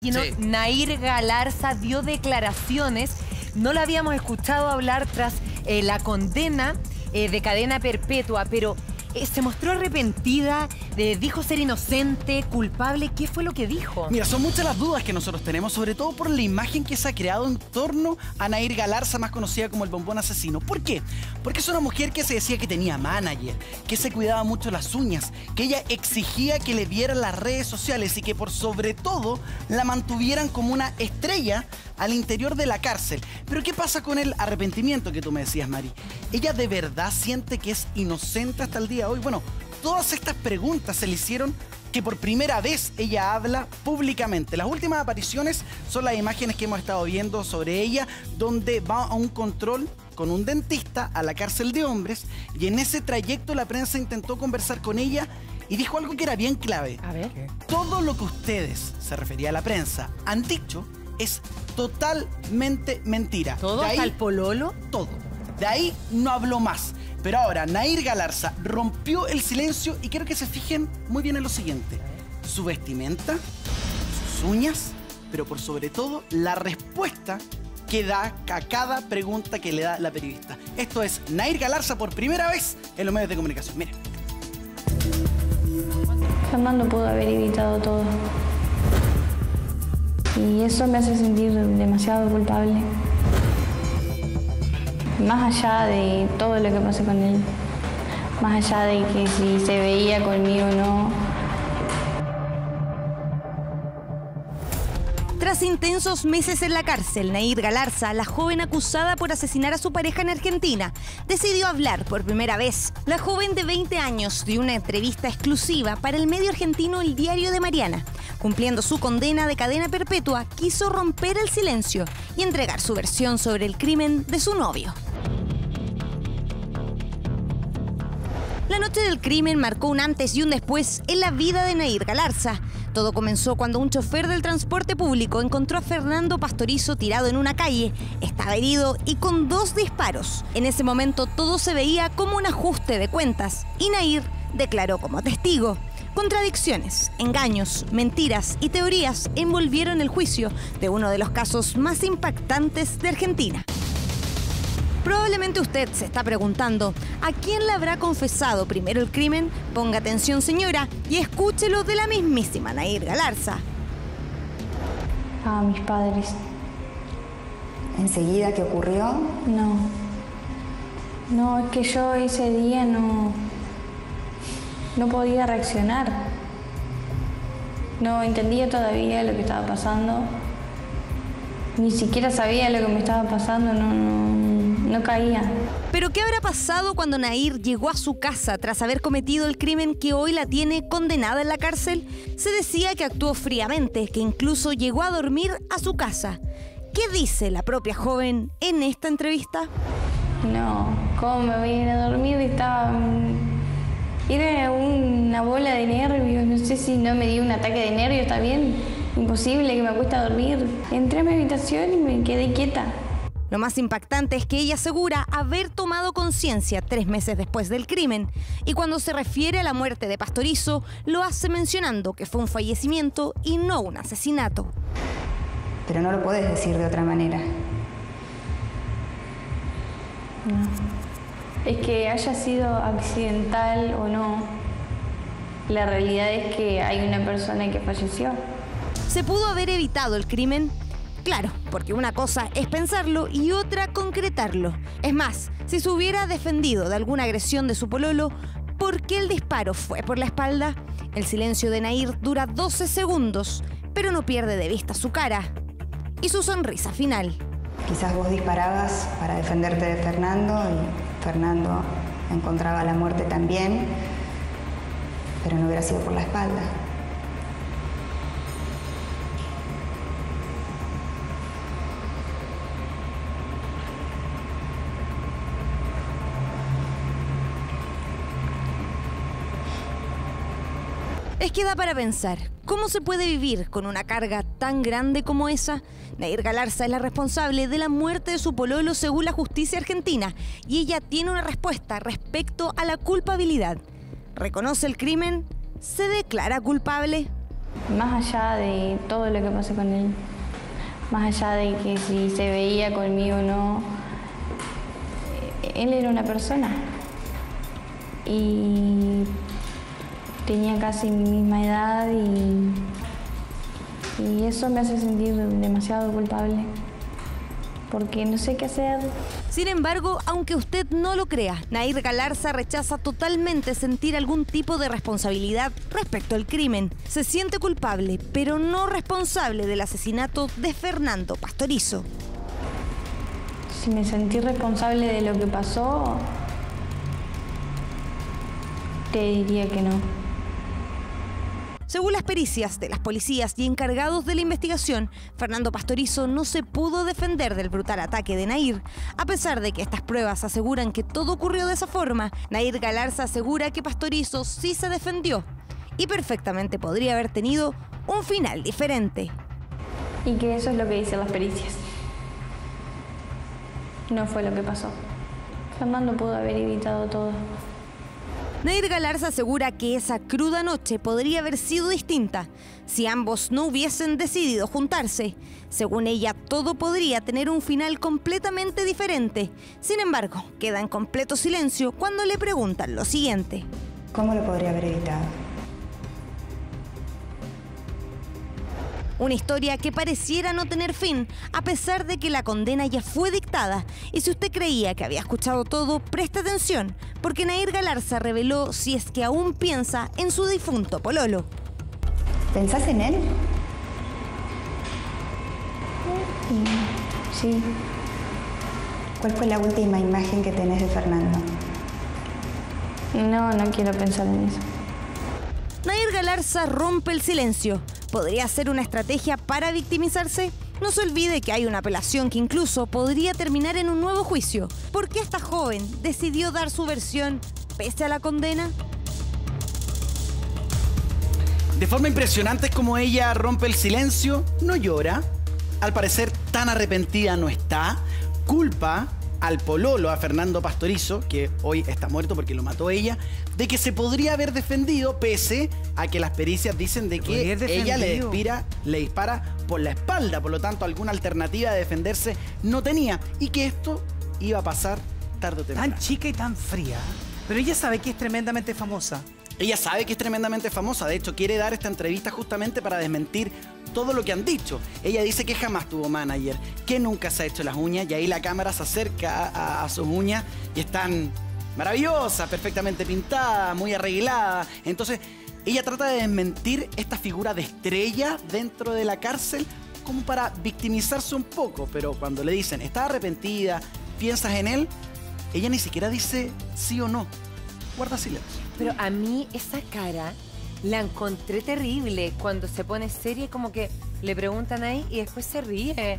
Sí. Nair Galarza dio declaraciones, no la habíamos escuchado hablar tras la condena de cadena perpetua, pero se mostró arrepentida, dijo ser inocente, culpable. ¿Qué fue lo que dijo? Mira, son muchas las dudas que nosotros tenemos, sobre todo por la imagen que se ha creado en torno a Nair Galarza, más conocida como el bombón asesino. ¿Por qué? Porque es una mujer que se decía que tenía manager, que se cuidaba mucho las uñas, que ella exigía que le dieran las redes sociales y que por sobre todo la mantuvieran como una estrella al interior de la cárcel. Pero ¿qué pasa con el arrepentimiento que tú me decías, Mari? ¿Ella de verdad siente que es inocente hasta el día de hoy? Bueno, todas estas preguntas se le hicieron que por primera vez ella habla públicamente. Las últimas apariciones son las imágenes que hemos estado viendo sobre ella, donde va a un control con un dentista a la cárcel de hombres, y en ese trayecto la prensa intentó conversar con ella y dijo algo que era bien clave. A ver. Todo lo que ustedes, se refería a la prensa, han dicho es totalmente mentira. ¿Todo? ¿Hasta el pololo? Todo. De ahí no habló más. Pero ahora, Nair Galarza rompió el silencio y quiero que se fijen muy bien en lo siguiente. Su vestimenta, sus uñas, pero por sobre todo, la respuesta que da a cada pregunta que le da la periodista. Esto es Nair Galarza por primera vez en los medios de comunicación. Miren. Fernando pudo haber evitado todo. Y eso me hace sentir demasiado culpable. Más allá de todo lo que pasé con él, más allá de que si se veía conmigo o no. Tras intensos meses en la cárcel, Nair Galarza, la joven acusada por asesinar a su pareja en Argentina, decidió hablar por primera vez. La joven de 20 años dio una entrevista exclusiva para el medio argentino El Diario de Mariana. Cumpliendo su condena de cadena perpetua, quiso romper el silencio y entregar su versión sobre el crimen de su novio. La noche del crimen marcó un antes y un después en la vida de Nair Galarza. Todo comenzó cuando un chofer del transporte público encontró a Fernando Pastorizo tirado en una calle. Estaba herido y con 2 disparos. En ese momento todo se veía como un ajuste de cuentas y Nair declaró como testigo. Contradicciones, engaños, mentiras y teorías envolvieron el juicio de uno de los casos más impactantes de Argentina. Probablemente usted se está preguntando, ¿a quién le habrá confesado primero el crimen? Ponga atención, señora, y escúchelo de la mismísima Nair Galarza. A mis padres. ¿Enseguida que ocurrió? No. No, es que yo ese día no podía reaccionar. No entendía todavía lo que estaba pasando. Ni siquiera sabía lo que me estaba pasando, no caía. ¿Pero qué habrá pasado cuando Nair llegó a su casa tras haber cometido el crimen que hoy la tiene condenada en la cárcel? Se decía que actuó fríamente, que incluso llegó a dormir a su casa. ¿Qué dice la propia joven en esta entrevista? No, ¿cómo me voy a ir a dormir? Era una bola de nervios, no sé si no me dio un ataque de nervios, está bien. Imposible que me acueste a dormir. Entré a mi habitación y me quedé quieta. Lo más impactante es que ella asegura haber tomado conciencia 3 meses después del crimen y cuando se refiere a la muerte de Pastorizo lo hace mencionando que fue un fallecimiento y no un asesinato. Pero no lo puedes decir de otra manera. No. Es que haya sido accidental o no, la realidad es que hay una persona que falleció. ¿Se pudo haber evitado el crimen? Claro, porque una cosa es pensarlo y otra concretarlo. Es más, si se hubiera defendido de alguna agresión de su pololo, ¿por qué el disparo fue por la espalda? El silencio de Nair dura 12 segundos, pero no pierde de vista su cara y su sonrisa final. Quizás vos disparabas para defenderte de Fernando y Fernando encontraba la muerte también, pero no hubiera sido por la espalda. Es que da para pensar, ¿cómo se puede vivir con una carga tan grande como esa? Nair Galarza es la responsable de la muerte de su pololo según la justicia argentina y ella tiene una respuesta respecto a la culpabilidad. ¿Reconoce el crimen? ¿Se declara culpable? Más allá de todo lo que pasé con él, más allá de que si se veía conmigo o no, él era una persona y tenía casi mi misma edad y eso me hace sentir demasiado culpable porque no sé qué hacer. Sin embargo, aunque usted no lo crea, Nair Galarza rechaza totalmente sentir algún tipo de responsabilidad respecto al crimen. Se siente culpable, pero no responsable del asesinato de Fernando Pastorizo. Si me sentí responsable de lo que pasó, te diría que no. Según las pericias de las policías y encargados de la investigación, Fernando Pastorizo no se pudo defender del brutal ataque de Nair. A pesar de que estas pruebas aseguran que todo ocurrió de esa forma, Nair Galarza asegura que Pastorizo sí se defendió y perfectamente podría haber tenido un final diferente. Y que eso es lo que dicen las pericias. No fue lo que pasó. Fernando pudo haber evitado todo. Nair Galarza asegura que esa cruda noche podría haber sido distinta si ambos no hubiesen decidido juntarse. Según ella, todo podría tener un final completamente diferente. Sin embargo, queda en completo silencio cuando le preguntan lo siguiente. ¿Cómo lo podría haber evitado? Una historia que pareciera no tener fin, a pesar de que la condena ya fue dictada. Y si usted creía que había escuchado todo, preste atención, porque Nair Galarza reveló si es que aún piensa en su difunto pololo. ¿Pensás en él? Sí. ¿Cuál fue la última imagen que tenés de Fernando? No quiero pensar en eso. Nair Galarza rompe el silencio. ¿Podría ser una estrategia para victimizarse? No se olvide que hay una apelación que incluso podría terminar en un nuevo juicio. ¿Por qué esta joven decidió dar su versión pese a la condena? De forma impresionante es como ella rompe el silencio, no llora. Al parecer tan arrepentida no está. Culpa al pololo, a Fernando Pastorizo, que hoy está muerto porque lo mató ella, de que se podría haber defendido pese a que las pericias dicen de que ella le dispara por la espalda. Por lo tanto, alguna alternativa de defenderse no tenía y que esto iba a pasar tarde o temprano. Tan chica y tan fría. Pero ella sabe que es tremendamente famosa. Ella sabe que es tremendamente famosa. De hecho, quiere dar esta entrevista justamente para desmentir todo lo que han dicho. Ella dice que jamás tuvo manager, que nunca se ha hecho las uñas, y ahí la cámara se acerca a sus uñas y están maravillosas, perfectamente pintadas, muy arregladas. Entonces, ella trata de desmentir esta figura de estrella dentro de la cárcel como para victimizarse un poco, pero cuando le dicen, ¿estás arrepentida? ¿Piensas en él? Ella ni siquiera dice sí o no. Guarda silencio. Pero a mí esa cara la encontré terrible cuando se pone seria, como que le preguntan ahí y después se ríe.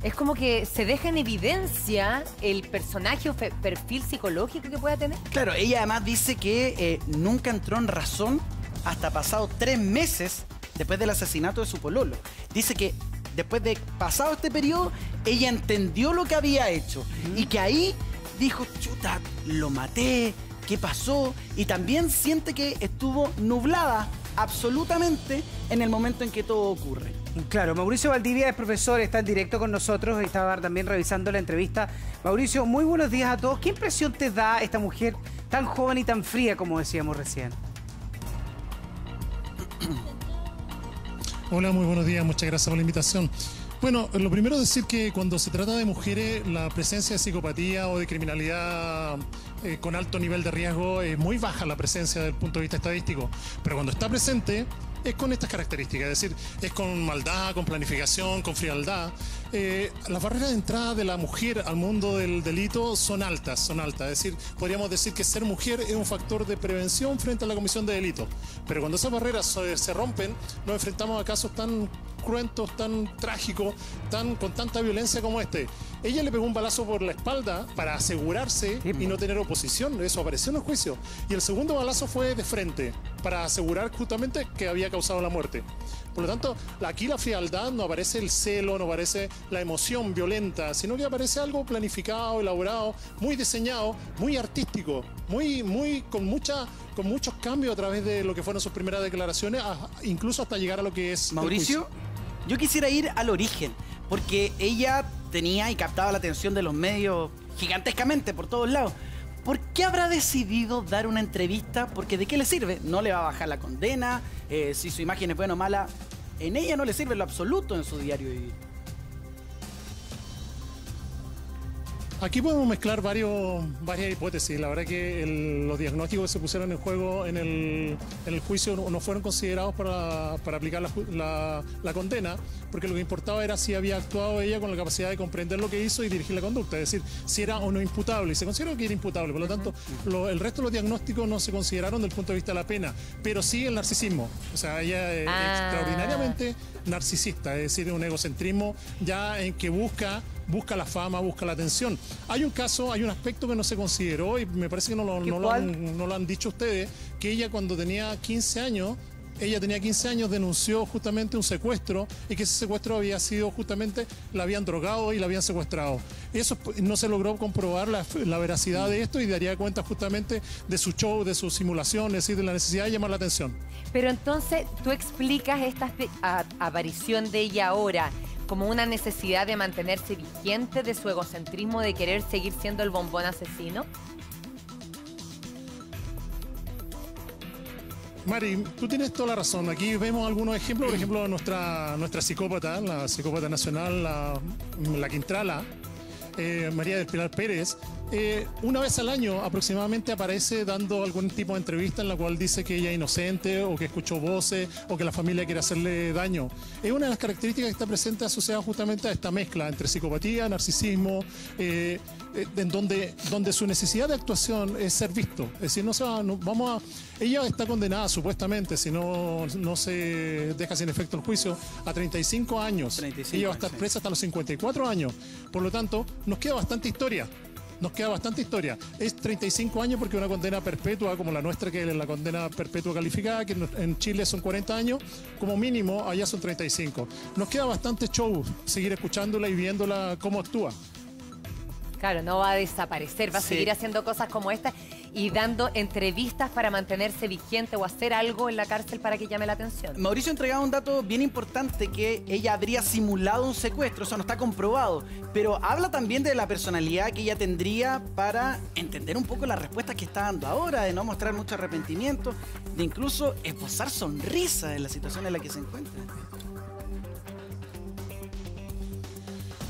Es como que se deja en evidencia el personaje o perfil psicológico que pueda tener. Claro, ella además dice que nunca entró en razón hasta pasado 3 meses después del asesinato de su pololo. Dice que después de pasado este periodo, ella entendió lo que había hecho y que ahí dijo, chuta, lo maté, ¿qué pasó? Y también siente que estuvo nublada absolutamente en el momento en que todo ocurre. Claro, Mauricio Valdivia es profesor, está en directo con nosotros y estaba también revisando la entrevista. Mauricio, muy buenos días a todos. ¿Qué impresión te da esta mujer tan joven y tan fría como decíamos recién? Hola, muy buenos días, muchas gracias por la invitación. Bueno, lo primero es decir que cuando se trata de mujeres, la presencia de psicopatía o de criminalidad con alto nivel de riesgo es muy baja la presencia desde el punto de vista estadístico. Pero cuando está presente es con estas características, es decir, es con maldad, con planificación, con frialdad. Las barreras de entrada de la mujer al mundo del delito son altas, Es decir, podríamos decir que ser mujer es un factor de prevención frente a la comisión de delitos. Pero cuando esas barreras se rompen, nos enfrentamos a casos tan cruentos, tan trágicos, con tanta violencia como este. Ella le pegó un balazo por la espalda para asegurarse y no tener oposición. Eso apareció en el juicio. Y el segundo balazo fue de frente, para asegurar justamente que había causado la muerte. Por lo tanto, aquí la frialdad no aparece el celo, no aparece la emoción violenta, sino que aparece algo planificado, elaborado, muy diseñado, muy artístico, con muchos cambios a través de lo que fueron sus primeras declaraciones, incluso hasta llegar a lo que es Mauricio, yo quisiera ir al origen, porque ella tenía y captaba la atención de los medios gigantescamente por todos lados. ¿Por qué habrá decidido dar una entrevista? Porque ¿de qué le sirve? No le va a bajar la condena, si su imagen es buena o mala, en ella no le sirve en lo absoluto en su diario vivir. Aquí podemos mezclar varias hipótesis. La verdad que los diagnósticos que se pusieron en juego en el juicio no fueron considerados para aplicar la condena, porque lo que importaba era si había actuado ella con la capacidad de comprender lo que hizo y dirigir la conducta, es decir, si era o no imputable. Y se consideró que era imputable, por lo tanto, el resto de los diagnósticos no se consideraron desde el punto de vista de la pena, pero sí el narcisismo. O sea, ella es extraordinariamente narcisista, es decir, un egocentrismo ya en que busca la fama, busca la atención. Hay un aspecto que no se consideró y me parece que no lo han dicho ustedes, que ella cuando tenía 15 años, denunció justamente un secuestro y que ese secuestro había sido justamente, la habían drogado y la habían secuestrado. Eso no se logró comprobar la veracidad de esto y daría cuenta justamente de su show, de su simulación, es decir, de la necesidad de llamar la atención. Pero entonces, ¿tú explicas esta aparición de ella ahora como una necesidad de mantenerse vigente de su egocentrismo de querer seguir siendo el bombón asesino? Mari, tú tienes toda la razón. Aquí vemos algunos ejemplos, por ejemplo, nuestra psicópata, la psicópata nacional, la Quintrala, María del Pilar Pérez. Una vez al año aproximadamente aparece dando algún tipo de entrevista en la cual dice que ella es inocente o que escuchó voces o que la familia quiere hacerle daño. Es una de las características que está presente asociada justamente a esta mezcla entre psicopatía, narcisismo, en donde su necesidad de actuación es ser visto. Es decir, ella está condenada supuestamente, si no se deja sin efecto el juicio, a 35 años. Ella va a estar presa hasta los 54 años. Por lo tanto, nos queda bastante historia. Es 35 años porque una condena perpetua como la nuestra, que es la condena perpetua calificada, que en Chile son 40 años, como mínimo allá son 35. Nos queda bastante show seguir escuchándola y viéndola cómo actúa. Claro, no va a desaparecer, va a seguir haciendo cosas como esta y dando entrevistas para mantenerse vigente o hacer algo en la cárcel para que llame la atención. Mauricio entregaba un dato bien importante, que ella habría simulado un secuestro, eso no está comprobado, pero habla también de la personalidad que ella tendría para entender un poco las respuestas que está dando ahora, de no mostrar mucho arrepentimiento, de incluso esbozar sonrisa en la situación en la que se encuentra.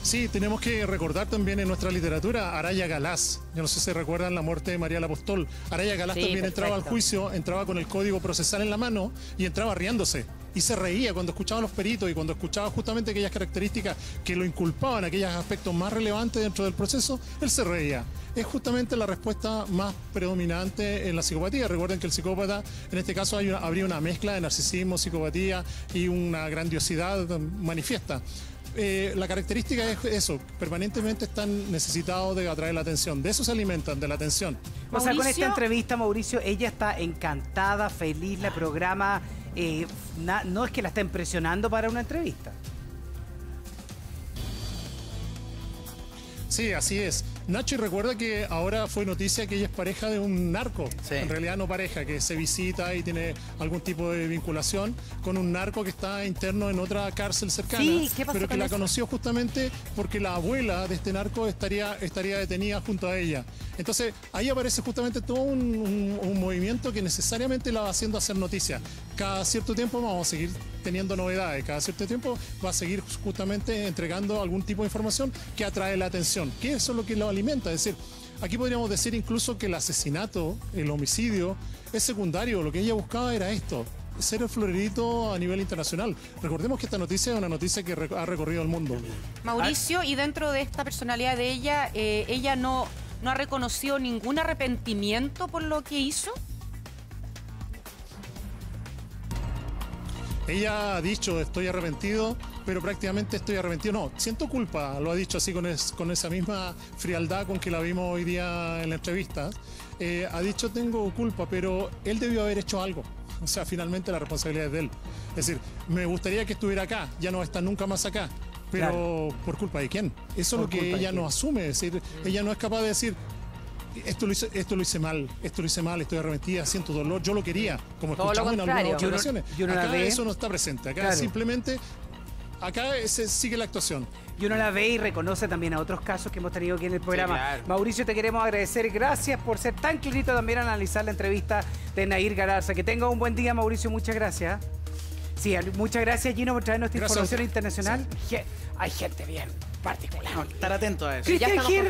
Sí, tenemos que recordar también en nuestra literatura a Araya Galás. Yo no sé si recuerdan la muerte de María la Apóstol. Araya Galás también entraba al juicio, entraba con el código procesal en la mano y entraba riéndose. Y se reía cuando escuchaba a los peritos y cuando escuchaba justamente aquellas características que lo inculpaban, aquellos aspectos más relevantes dentro del proceso, él se reía. Es justamente la respuesta más predominante en la psicopatía. Recuerden que el psicópata, en este caso, habría una mezcla de narcisismo, psicopatía y una grandiosidad manifiesta. La característica es eso, permanentemente están necesitados de atraer la atención, de eso se alimentan, de la atención. O sea, con esta entrevista, Mauricio, ella está encantada, feliz, la programa, no es que la estén presionando para una entrevista. Sí, así es. Nacho, y recuerda que ahora fue noticia que ella es pareja de un narco. Sí. En realidad no pareja, que se visita y tiene algún tipo de vinculación con un narco que está interno en otra cárcel cercana. Sí, ¿qué pasó pero que con la eso? Conoció justamente porque la abuela de este narco estaría detenida junto a ella. Entonces, ahí aparece justamente todo un movimiento que necesariamente la va haciendo hacer noticia. Cada cierto tiempo vamos a seguir teniendo novedades, cada cierto tiempo va a seguir justamente entregando algún tipo de información que atrae la atención, que eso es lo que lo alimenta. Es decir, aquí podríamos decir incluso que el asesinato, el homicidio, es secundario. Lo que ella buscaba era esto, ser el florerito a nivel internacional. Recordemos que esta noticia es una noticia que ha recorrido el mundo. Mauricio, y dentro de esta personalidad de ella, ella no ha reconocido ningún arrepentimiento por lo que hizo. Ella ha dicho, estoy arrepentido, pero prácticamente estoy arrepentido. No, siento culpa, lo ha dicho así con esa misma frialdad con que la vimos hoy día en la entrevista. Ha dicho, tengo culpa, pero él debió haber hecho algo. O sea, finalmente la responsabilidad es de él. Es decir, me gustaría que estuviera acá, ya no está nunca más acá. Pero Claro. ¿por culpa de quién? Eso es lo que ella no asume. Es decir, ella no es capaz de decir, esto lo hice mal, estoy arrepentida, siento dolor, yo lo quería, como Todo lo escuchamos en algunas contrario. ocasiones. Yo no la Acá ve. eso no está presente, acá Claro. simplemente, acá se sigue la actuación. Y uno la ve y reconoce también a otros casos que hemos tenido aquí en el programa. claro. Mauricio, te queremos agradecer. Gracias por ser tan clarito también al analizar la entrevista de Nair Galarza. Que tenga un buen día, Mauricio. Muchas gracias. Sí, muchas gracias, Gino, por traernos esta Gracias. información internacional. Hay gente bien particular. Estar atento a eso. Cristian Gil.